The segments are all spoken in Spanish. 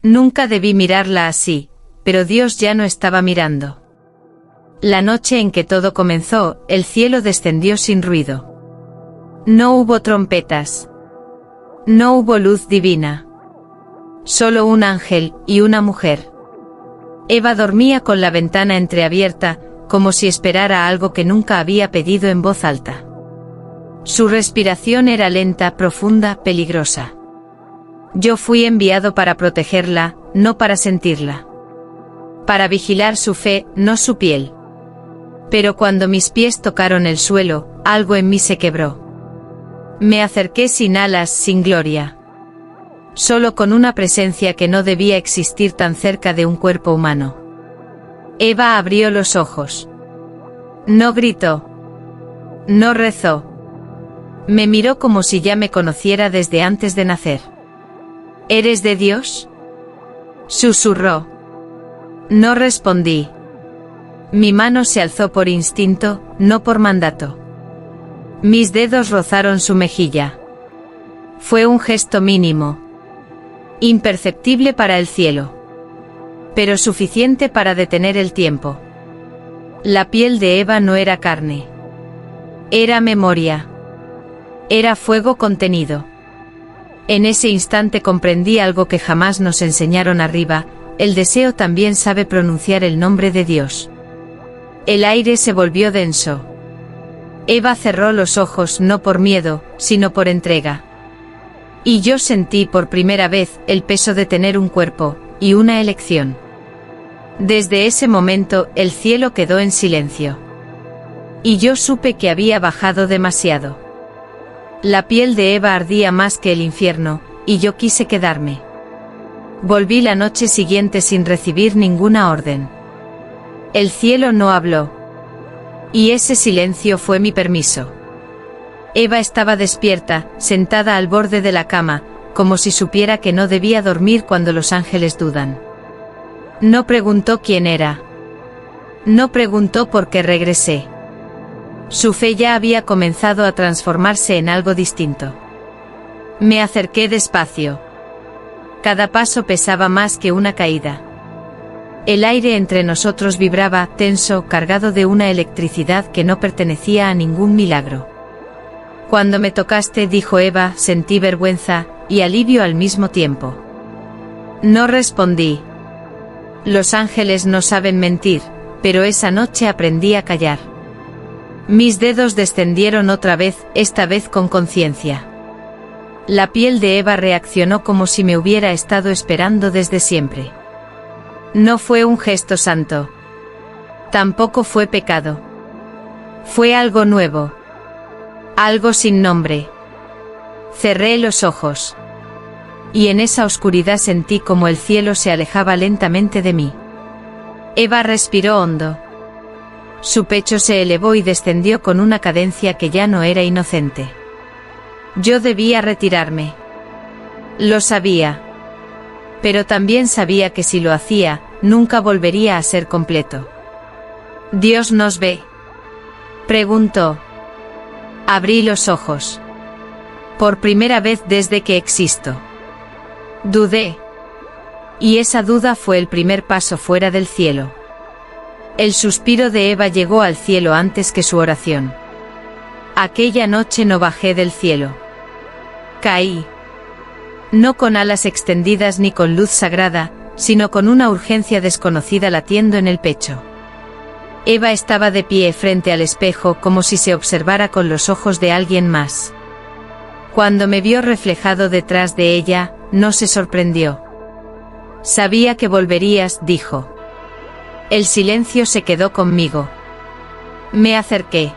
Nunca debí mirarla así, pero Dios ya no estaba mirando. La noche en que todo comenzó, el cielo descendió sin ruido. No hubo trompetas. No hubo luz divina. Solo un ángel y una mujer. Eva dormía con la ventana entreabierta, como si esperara algo que nunca había pedido en voz alta. Su respiración era lenta, profunda, peligrosa. Yo fui enviado para protegerla, no para sentirla. Para vigilar su fe, no su piel. Pero cuando mis pies tocaron el suelo, algo en mí se quebró. Me acerqué sin alas, sin gloria. Solo con una presencia que no debía existir tan cerca de un cuerpo humano. Eva abrió los ojos. No gritó. No rezó. Me miró como si ya me conociera desde antes de nacer. ¿Eres de Dios?, susurró. No respondí. Mi mano se alzó por instinto, no por mandato. Mis dedos rozaron su mejilla. Fue un gesto mínimo. Imperceptible para el cielo. Pero suficiente para detener el tiempo. La piel de Eva no era carne. Era memoria. Era fuego contenido. En ese instante comprendí algo que jamás nos enseñaron arriba: el deseo también sabe pronunciar el nombre de Dios. El aire se volvió denso. Eva cerró los ojos no por miedo, sino por entrega. Y yo sentí por primera vez el peso de tener un cuerpo, y una elección. Desde ese momento, el cielo quedó en silencio. Y yo supe que había bajado demasiado. La piel de Eva ardía más que el infierno, y yo quise quedarme. Volví la noche siguiente sin recibir ninguna orden. El cielo no habló. Y ese silencio fue mi permiso. Eva estaba despierta, sentada al borde de la cama, como si supiera que no debía dormir cuando los ángeles dudan. No preguntó quién era. No preguntó por qué regresé. Su fe ya había comenzado a transformarse en algo distinto. Me acerqué despacio. Cada paso pesaba más que una caída. El aire entre nosotros vibraba, tenso, cargado de una electricidad que no pertenecía a ningún milagro. Cuando me tocaste, dijo Eva, sentí vergüenza y alivio al mismo tiempo. No respondí. Los ángeles no saben mentir, pero esa noche aprendí a callar. Mis dedos descendieron otra vez, esta vez con conciencia. La piel de Eva reaccionó como si me hubiera estado esperando desde siempre. No fue un gesto santo. Tampoco fue pecado. Fue algo nuevo. Algo sin nombre. Cerré los ojos. Y en esa oscuridad sentí como el cielo se alejaba lentamente de mí. Eva respiró hondo. Su pecho se elevó y descendió con una cadencia que ya no era inocente. Yo debía retirarme. Lo sabía. Pero también sabía que si lo hacía, nunca volvería a ser completo. ¿Dios nos ve?, preguntó. Abrí los ojos. Por primera vez desde que existo. Dudé. Y esa duda fue el primer paso fuera del cielo. El suspiro de Eva llegó al cielo antes que su oración. Aquella noche no bajé del cielo. Caí. No con alas extendidas ni con luz sagrada, sino con una urgencia desconocida latiendo en el pecho. Eva estaba de pie frente al espejo como si se observara con los ojos de alguien más. Cuando me vio reflejado detrás de ella, no se sorprendió. Sabía que volverías, dijo. El silencio se quedó conmigo. Me acerqué.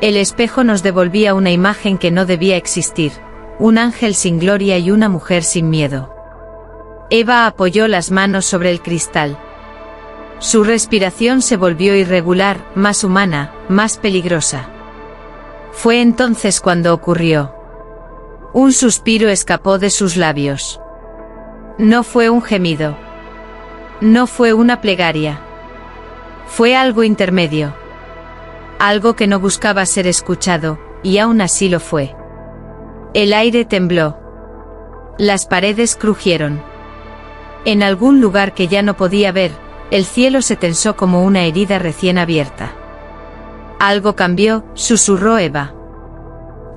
El espejo nos devolvía una imagen que no debía existir, un ángel sin gloria y una mujer sin miedo. Eva apoyó las manos sobre el cristal. Su respiración se volvió irregular, más humana, más peligrosa. Fue entonces cuando ocurrió. Un suspiro escapó de sus labios. No fue un gemido. No fue una plegaria. Fue algo intermedio. Algo que no buscaba ser escuchado, y aún así lo fue. El aire tembló. Las paredes crujieron. En algún lugar que ya no podía ver, el cielo se tensó como una herida recién abierta. Algo cambió, susurró Eva.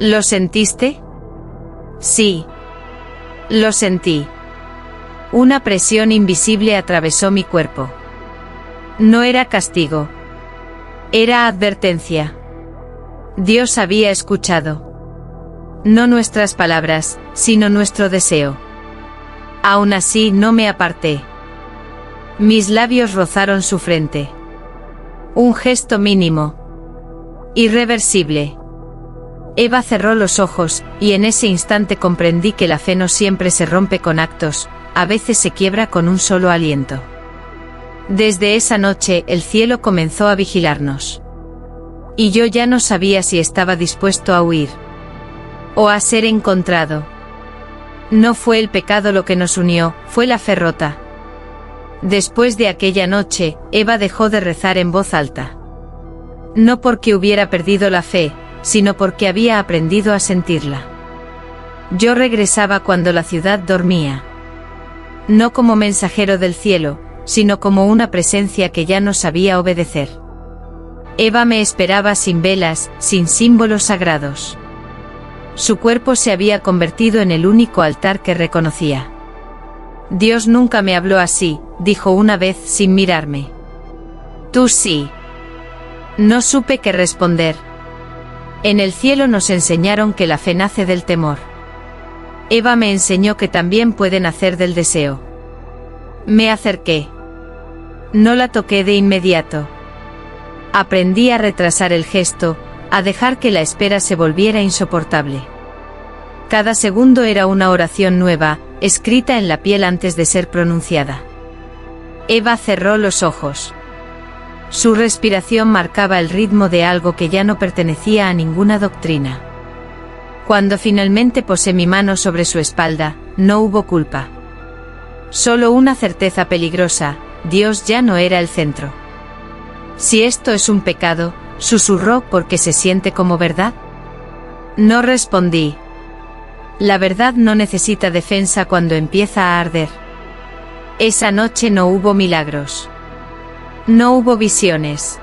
¿Lo sentiste? Sí. Lo sentí. Una presión invisible atravesó mi cuerpo. No era castigo. Era advertencia. Dios había escuchado. No nuestras palabras, sino nuestro deseo. Aún así no me aparté. Mis labios rozaron su frente. Un gesto mínimo. Irreversible. Eva cerró los ojos, y en ese instante comprendí que la fe no siempre se rompe con actos, a veces se quiebra con un solo aliento. Desde esa noche el cielo comenzó a vigilarnos. Y yo ya no sabía si estaba dispuesto a huir. O a ser encontrado. No fue el pecado lo que nos unió, fue la fe rota. Después de aquella noche, Eva dejó de rezar en voz alta. No porque hubiera perdido la fe, sino porque había aprendido a sentirla. Yo regresaba cuando la ciudad dormía. No como mensajero del cielo, sino como una presencia que ya no sabía obedecer. Eva me esperaba sin velas, sin símbolos sagrados. Su cuerpo se había convertido en el único altar que reconocía. Dios nunca me habló así, dijo una vez sin mirarme. Tú sí. No supe qué responder. En el cielo nos enseñaron que la fe nace del temor. Eva me enseñó que también puede nacer del deseo. Me acerqué. No la toqué de inmediato. Aprendí a retrasar el gesto, a dejar que la espera se volviera insoportable. Cada segundo era una oración nueva, escrita en la piel antes de ser pronunciada. Eva cerró los ojos. Su respiración marcaba el ritmo de algo que ya no pertenecía a ninguna doctrina. Cuando finalmente posé mi mano sobre su espalda, no hubo culpa. Solo una certeza peligrosa: Dios ya no era el centro. Si esto es un pecado, susurró, porque se siente como verdad. No respondí. La verdad no necesita defensa cuando empieza a arder. Esa noche no hubo milagros. No hubo visiones.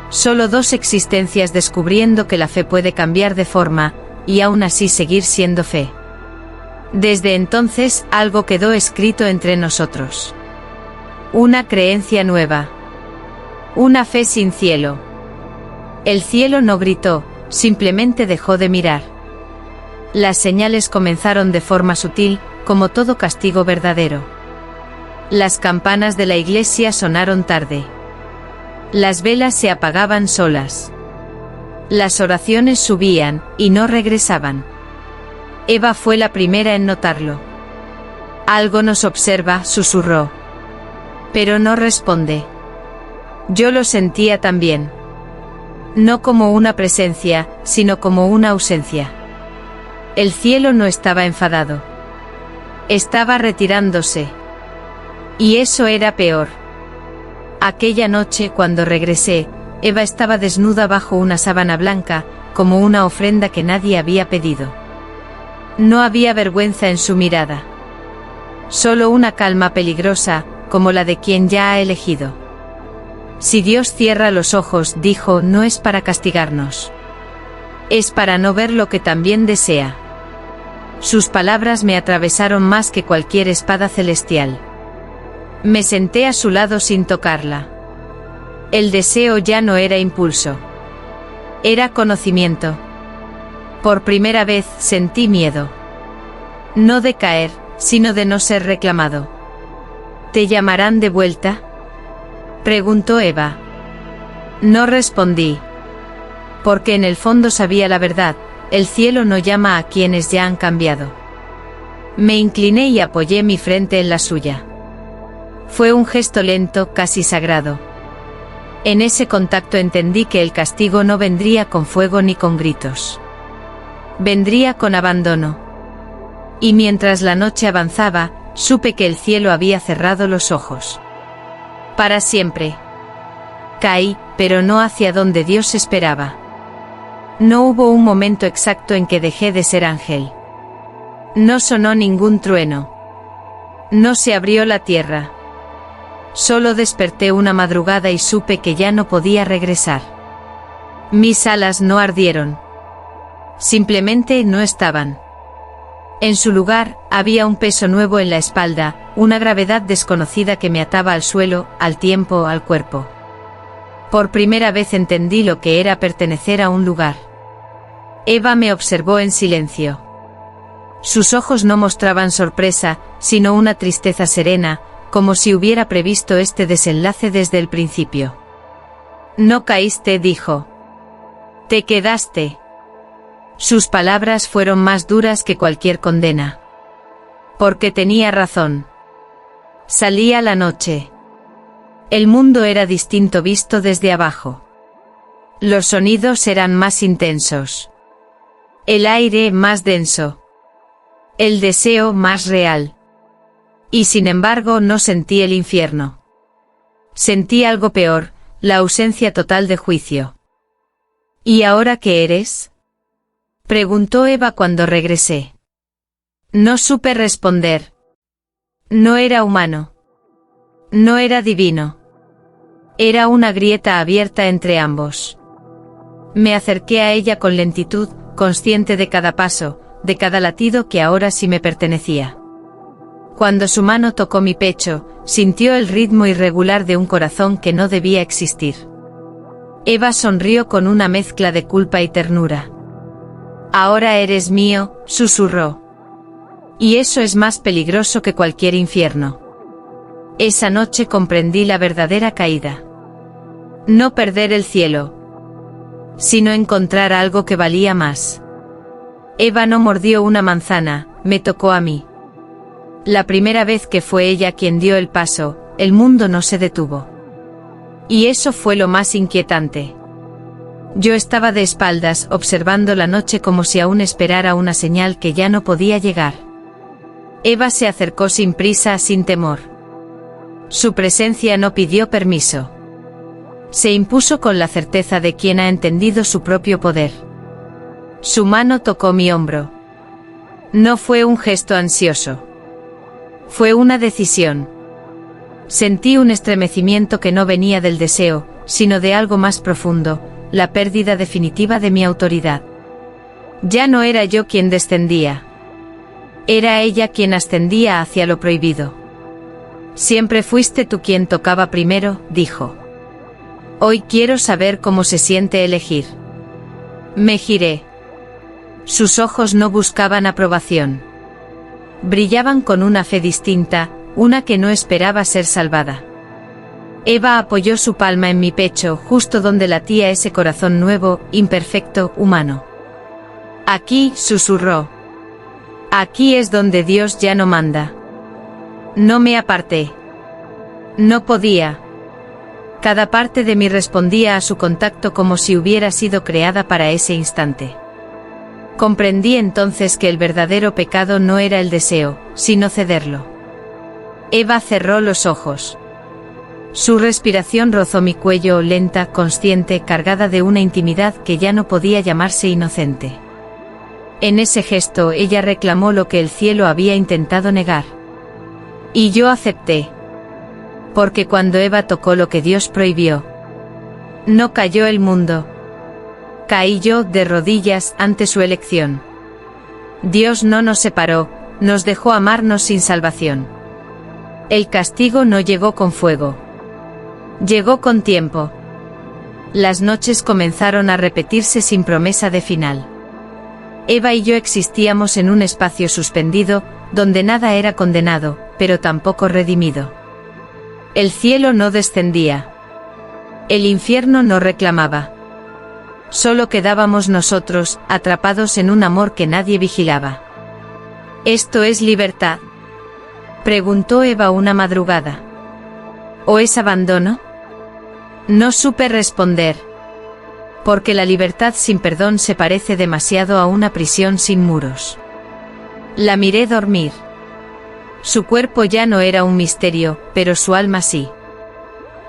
Solo dos existencias descubriendo que la fe puede cambiar de forma, y aún así seguir siendo fe. Desde entonces, algo quedó escrito entre nosotros. Una creencia nueva. Una fe sin cielo. El cielo no gritó, simplemente dejó de mirar. Las señales comenzaron de forma sutil, como todo castigo verdadero. Las campanas de la iglesia sonaron tarde. Las velas se apagaban solas. Las oraciones subían, y no regresaban. Eva fue la primera en notarlo. Algo nos observa, susurró. Pero no responde. Yo lo sentía también. No como una presencia, sino como una ausencia. El cielo no estaba enfadado. Estaba retirándose. Y eso era peor. Aquella noche, cuando regresé, Eva estaba desnuda bajo una sábana blanca, como una ofrenda que nadie había pedido. No había vergüenza en su mirada. Solo una calma peligrosa, como la de quien ya ha elegido. Si Dios cierra los ojos, dijo, no es para castigarnos. Es para no ver lo que también desea. Sus palabras me atravesaron más que cualquier espada celestial. Me senté a su lado sin tocarla. El deseo ya no era impulso. Era conocimiento. Por primera vez sentí miedo. No de caer, sino de no ser reclamado. ¿Te llamarán de vuelta?, preguntó Eva. No respondí. Porque en el fondo sabía la verdad: el cielo no llama a quienes ya han cambiado. Me incliné y apoyé mi frente en la suya. Fue un gesto lento, casi sagrado. En ese contacto entendí que el castigo no vendría con fuego ni con gritos. Vendría con abandono. Y mientras la noche avanzaba, supe que el cielo había cerrado los ojos. Para siempre. Caí, pero no hacia donde Dios esperaba. No hubo un momento exacto en que dejé de ser ángel. No sonó ningún trueno. No se abrió la tierra. Solo desperté una madrugada y supe que ya no podía regresar. Mis alas no ardieron. Simplemente no estaban. En su lugar, había un peso nuevo en la espalda, una gravedad desconocida que me ataba al suelo, al tiempo, al cuerpo. Por primera vez entendí lo que era pertenecer a un lugar. Eva me observó en silencio. Sus ojos no mostraban sorpresa, sino una tristeza serena, como si hubiera previsto este desenlace desde el principio. No caíste, dijo. Te quedaste. Sus palabras fueron más duras que cualquier condena. Porque tenía razón. Salía la noche. El mundo era distinto visto desde abajo. Los sonidos eran más intensos. El aire más denso. El deseo más real. Y sin embargo no sentí el infierno. Sentí algo peor, la ausencia total de juicio. ¿Y ahora qué eres? Preguntó Eva cuando regresé. No supe responder. No era humano. No era divino. Era una grieta abierta entre ambos. Me acerqué a ella con lentitud, consciente de cada paso, de cada latido que ahora sí me pertenecía. Cuando su mano tocó mi pecho, sintió el ritmo irregular de un corazón que no debía existir. Eva sonrió con una mezcla de culpa y ternura. Ahora eres mío, susurró. Y eso es más peligroso que cualquier infierno. Esa noche comprendí la verdadera caída. No perder el cielo, sino encontrar algo que valía más. Eva no mordió una manzana, me tocó a mí. La primera vez que fue ella quien dio el paso, el mundo no se detuvo. Y eso fue lo más inquietante. Yo estaba de espaldas, observando la noche como si aún esperara una señal que ya no podía llegar. Eva se acercó sin prisa, sin temor. Su presencia no pidió permiso. Se impuso con la certeza de quien ha entendido su propio poder. Su mano tocó mi hombro. No fue un gesto ansioso. Fue una decisión. Sentí un estremecimiento que no venía del deseo, sino de algo más profundo, la pérdida definitiva de mi autoridad. Ya no era yo quien descendía. Era ella quien ascendía hacia lo prohibido. Siempre fuiste tú quien tocaba primero, dijo. Hoy quiero saber cómo se siente elegir. Me giré. Sus ojos no buscaban aprobación. Brillaban con una fe distinta, una que no esperaba ser salvada. Eva apoyó su palma en mi pecho, justo donde latía ese corazón nuevo, imperfecto, humano. Aquí, susurró. Aquí es donde Dios ya no manda. No me aparté. No podía. Cada parte de mí respondía a su contacto como si hubiera sido creada para ese instante. Comprendí entonces que el verdadero pecado no era el deseo, sino cederlo. Eva cerró los ojos. Su respiración rozó mi cuello, lenta, consciente, cargada de una intimidad que ya no podía llamarse inocente. En ese gesto ella reclamó lo que el cielo había intentado negar. Y yo acepté. Porque cuando Eva tocó lo que Dios prohibió, no cayó el mundo. Caí yo de rodillas ante su elección. Dios no nos separó, nos dejó amarnos sin salvación. El castigo no llegó con fuego. Llegó con tiempo. Las noches comenzaron a repetirse sin promesa de final. Eva y yo existíamos en un espacio suspendido, donde nada era condenado, pero tampoco redimido. El cielo no descendía. El infierno no reclamaba. Solo quedábamos nosotros, atrapados en un amor que nadie vigilaba. ¿Esto es libertad?, preguntó Eva una madrugada. ¿O es abandono? No supe responder. Porque la libertad sin perdón se parece demasiado a una prisión sin muros. La miré dormir. Su cuerpo ya no era un misterio, pero su alma sí.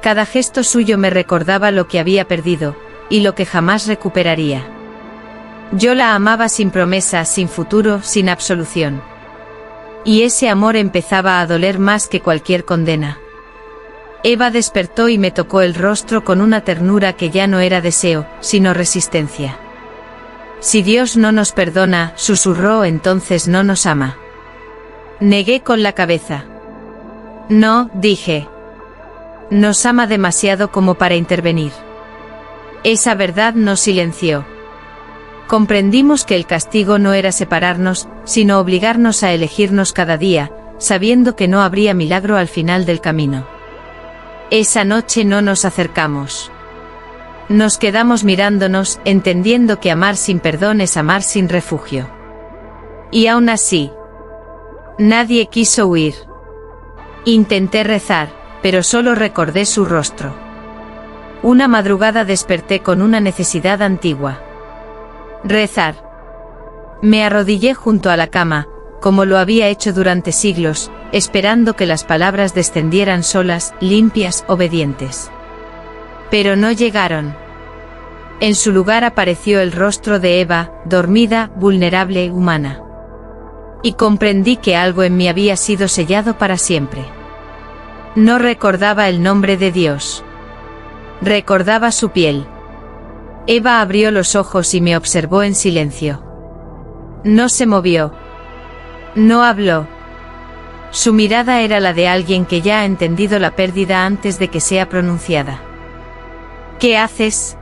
Cada gesto suyo me recordaba lo que había perdido, y lo que jamás recuperaría. Yo la amaba sin promesa, sin futuro, sin absolución. Y ese amor empezaba a doler más que cualquier condena. Eva despertó y me tocó el rostro con una ternura que ya no era deseo, sino resistencia. Si Dios no nos perdona, susurró, entonces no nos ama. Negué con la cabeza. No, dije. Nos ama demasiado como para intervenir. Esa verdad nos silenció. Comprendimos que el castigo no era separarnos, sino obligarnos a elegirnos cada día, sabiendo que no habría milagro al final del camino. Esa noche no nos acercamos. Nos quedamos mirándonos, entendiendo que amar sin perdón es amar sin refugio. Y aún así, nadie quiso huir. Intenté rezar, pero solo recordé su rostro. Una madrugada desperté con una necesidad antigua. Rezar. Me arrodillé junto a la cama, como lo había hecho durante siglos, esperando que las palabras descendieran solas, limpias, obedientes. Pero no llegaron. En su lugar apareció el rostro de Eva, dormida, vulnerable, humana. Y comprendí que algo en mí había sido sellado para siempre. No recordaba el nombre de Dios. Recordaba su piel. Eva abrió los ojos y me observó en silencio. No se movió. No habló. Su mirada era la de alguien que ya ha entendido la pérdida antes de que sea pronunciada. ¿Qué haces?,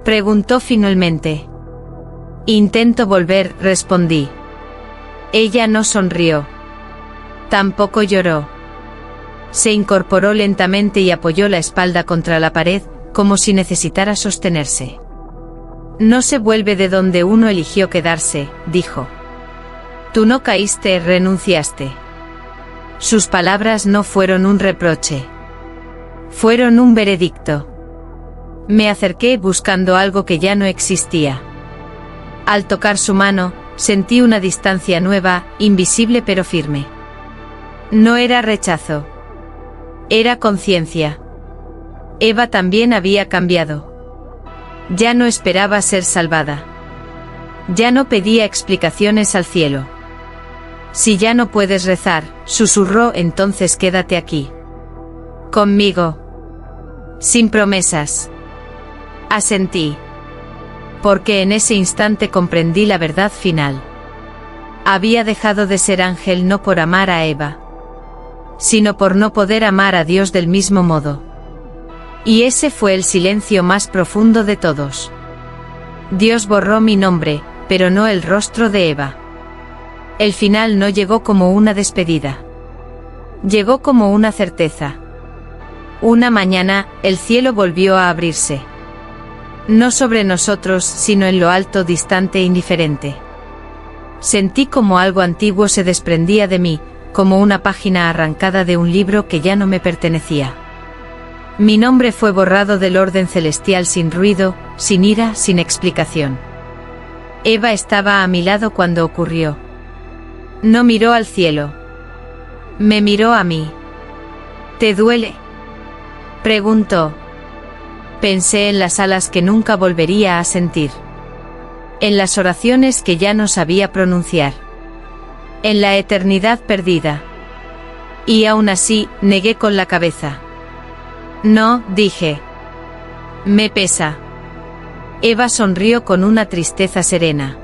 preguntó finalmente. Intento volver, respondí. Ella no sonrió. Tampoco lloró. Se incorporó lentamente y apoyó la espalda contra la pared, como si necesitara sostenerse. No se vuelve de donde uno eligió quedarse, dijo. Tú no caíste, renunciaste. Sus palabras no fueron un reproche. Fueron un veredicto. Me acerqué buscando algo que ya no existía. Al tocar su mano, sentí una distancia nueva, invisible pero firme. No era rechazo. Era conciencia. Eva también había cambiado. Ya no esperaba ser salvada. Ya no pedía explicaciones al cielo. Si ya no puedes rezar, susurró, entonces quédate aquí. Conmigo. Sin promesas. Asentí. Porque en ese instante comprendí la verdad final. Había dejado de ser ángel no por amar a Eva, sino por no poder amar a Dios del mismo modo. Y ese fue el silencio más profundo de todos. Dios borró mi nombre, pero no el rostro de Eva. El final no llegó como una despedida. Llegó como una certeza. Una mañana, el cielo volvió a abrirse. No sobre nosotros, sino en lo alto, distante e indiferente. Sentí como algo antiguo se desprendía de mí, como una página arrancada de un libro que ya no me pertenecía. Mi nombre fue borrado del orden celestial sin ruido, sin ira, sin explicación. Eva estaba a mi lado cuando ocurrió. No miró al cielo. Me miró a mí. ¿Te duele?, preguntó. Pensé en las alas que nunca volvería a sentir. En las oraciones que ya no sabía pronunciar. En la eternidad perdida. Y aún así, negué con la cabeza. No, dije. Me pesa. Eva sonrió con una tristeza serena.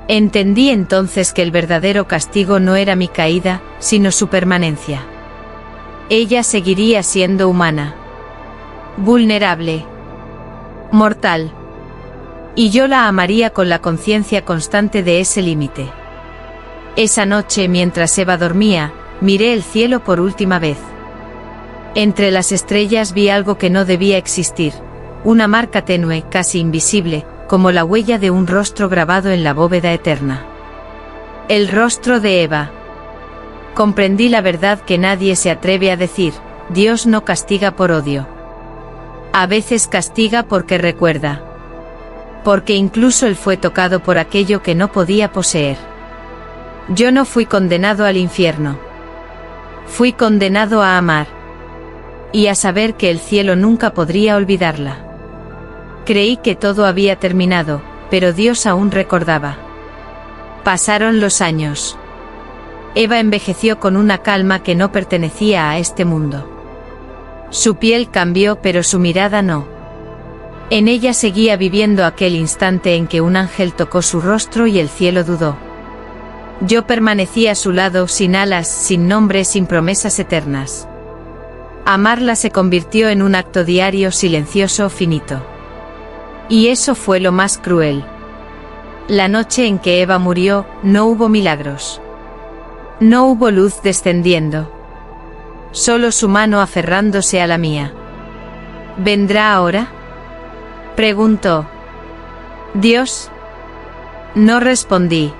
Entendí entonces que el verdadero castigo no era mi caída, sino su permanencia. Ella seguiría siendo humana. Vulnerable. Mortal. Y yo la amaría con la conciencia constante de ese límite. Esa noche, mientras Eva dormía, miré el cielo por última vez. Entre las estrellas vi algo que no debía existir, una marca tenue, casi invisible, como la huella de un rostro grabado en la bóveda eterna. El rostro de Eva. Comprendí la verdad que nadie se atreve a decir: Dios no castiga por odio. A veces castiga porque recuerda. Porque incluso él fue tocado por aquello que no podía poseer. Yo no fui condenado al infierno. Fui condenado a amar. Y a saber que el cielo nunca podría olvidarla. Creí que todo había terminado, pero Dios aún recordaba. Pasaron los años. Eva envejeció con una calma que no pertenecía a este mundo. Su piel cambió, pero su mirada no. En ella seguía viviendo aquel instante en que un ángel tocó su rostro y el cielo dudó. Yo permanecí a su lado, sin alas, sin nombre, sin promesas eternas. Amarla se convirtió en un acto diario, silencioso, finito. Y eso fue lo más cruel. La noche en que Eva murió, no hubo milagros. No hubo luz descendiendo. Solo su mano aferrándose a la mía. ¿Vendrá ahora?, preguntó. ¿Dios? No respondí.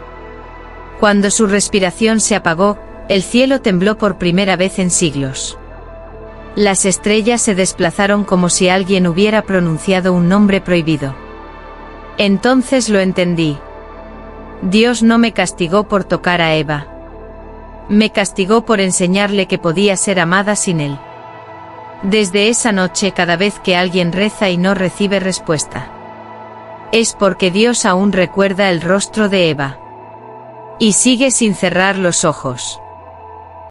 Cuando su respiración se apagó, el cielo tembló por primera vez en siglos. Las estrellas se desplazaron como si alguien hubiera pronunciado un nombre prohibido. Entonces lo entendí. Dios no me castigó por tocar a Eva. Me castigó por enseñarle que podía ser amada sin él. Desde esa noche, cada vez que alguien reza y no recibe respuesta, es porque Dios aún recuerda el rostro de Eva. Y sigue sin cerrar los ojos.